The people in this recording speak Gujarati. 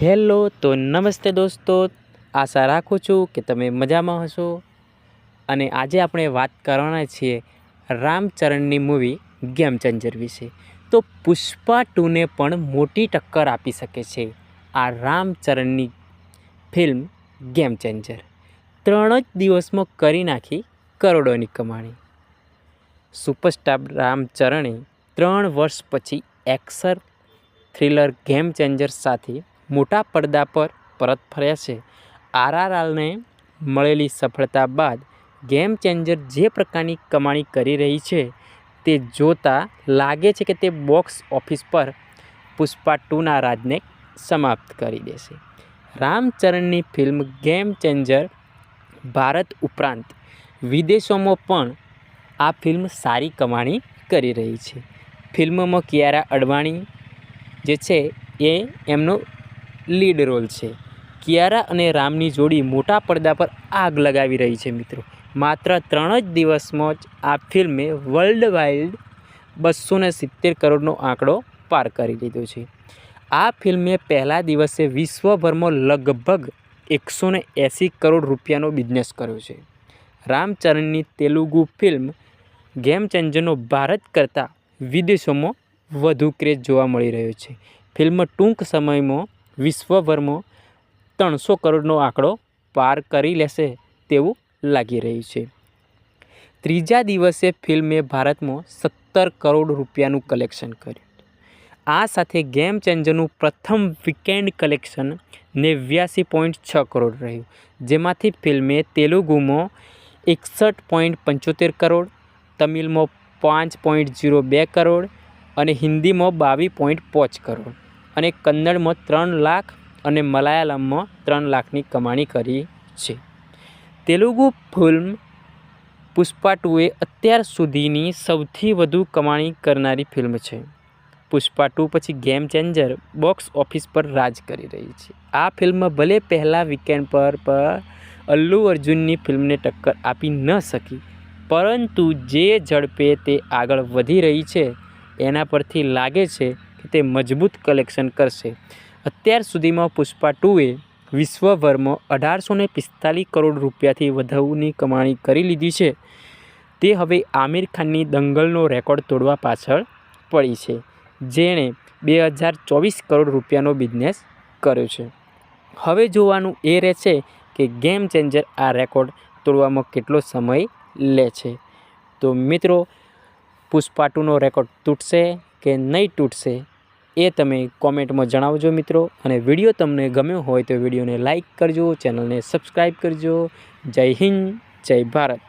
હેલો તો નમસ્તે દોસ્તો, આશા રાખું છું કે તમે મજામાં હશો। અને આજે આપણે વાત કરવાના છીએ રામચરણની મૂવી ગેમ ચેન્જર વિશે। તો પુષ્પા 2ને પણ મોટી ટક્કર આપી શકે છે આ રામચરણની ફિલ્મ ગેમ ચેન્જર। 3 જ દિવસમાં કરી નાખી કરોડોની કમાણી। સુપરસ્ટાર રામચરણે 3 વર્ષ પછી એક્શન થ્રિલર ગેમ ચેન્જર સાથે મોટા પડદા પર પરત ફર્યા છે। RRRને મળેલી સફળતા બાદ ગેમ ચેન્જર જે પ્રકારની કમાણી કરી રહી છે તે જોતાં લાગે છે કે તે બોક્સ ઓફિસ પર પુષ્પા 2ના રાજને સમાપ્ત કરી દેશે। રામચરણની ફિલ્મ ગેમ ચેન્જર ભારત ઉપરાંત વિદેશોમાં પણ આ ફિલ્મ સારી કમાણી કરી રહી છે। ફિલ્મમાં કિયારા અડવાણી જે છે એ એમનો લીડ રોલ છે। કિયારા અને રામની જોડી મોટા પડદા પર આગ લગાવી રહી છે મિત્રો। માત્ર 3 જ દિવસમાં જ આ ફિલ્મે વર્લ્ડ વાઇડ 270 કરોડનો આંકડો પાર કરી લીધો છે। આ ફિલ્મે પહેલા દિવસે વિશ્વભરમાં લગભગ 180 કરોડ રૂપિયાનો બિઝનેસ કર્યો છે। રામચરણની તેલુગુ ફિલ્મ ગેમ ચેન્જરનો ભારત કરતાં વિદેશોમાં વધુ ક્રેઝ જોવા મળી રહ્યો છે। ફિલ્મ ટૂંક સમયમાં વિશ્વભરમાં 300 કરોડનો આંકડો પાર કરી લેશે તેવું લાગી રહ્યું છે। ત્રીજા દિવસે ફિલ્મે ભારતમાં 17 કરોડ રૂપિયાનું કલેક્શન કર્યું। આ સાથે ગેમ ચેન્જરનું પ્રથમ વીકેન્ડ કલેક્શન 89.6 કરોડ રહ્યું, જેમાંથી ફિલ્મે તેલુગુમાં 61.75 કરોડ, તમિલમાં 5.02 કરોડ અને હિન્દીમાં 22.5 કરોડ અને કન્નડમાં 3 લાખ અને મલયાલમમાં 3 લાખની કમાણી કરી છે। તેલુગુ ફિલ્મ પુષ્પા 2 એ અત્યાર સુધીની સૌથી વધુ કમાણી કરનારી ફિલ્મ છે। પુષ્પા 2 પછી ગેમ ચેન્જર બોક્સ ઓફિસ પર રાજ કરી રહી છે। આ ફિલ્મ ભલે પહેલા વીકેન્ડ પર અલ્લુ અર્જુનની ફિલ્મને ટક્કર આપી ન શકી, પરંતુ જે ઝડપે તે આગળ વધી રહી છે એના પરથી લાગે છે કે તે મજબૂત કલેક્શન કરશે। અત્યાર સુધીમાં પુષ્પા 2એ વિશ્વભરમાં 1845 કરોડ રૂપિયાથી વધુની કમાણી કરી લીધી છે। તે હવે આમિર ખાનની દંગલનો રેકોર્ડ તોડવા પાછળ પડી છે, જેણે 2024 કરોડ રૂપિયાનો બિઝનેસ કર્યો છે। હવે જોવાનું એ રહેશે કે ગેમ ચેન્જર આ રેકોર્ડ તોડવામાં કેટલો સમય લે છે। તો મિત્રો, પુષ્પા 2નો રેકોર્ડ તૂટશે કે નહીં તૂટશે એ તમે કોમેન્ટમાં જણાવજો મિત્રો। અને વિડીયો તમને ગમ્યો હોય તો વિડીયોને લાઇક કરજો, ચેનલને સબસ્ક્રાઈબ કરજો। જય હિન્દ, જય ભારત।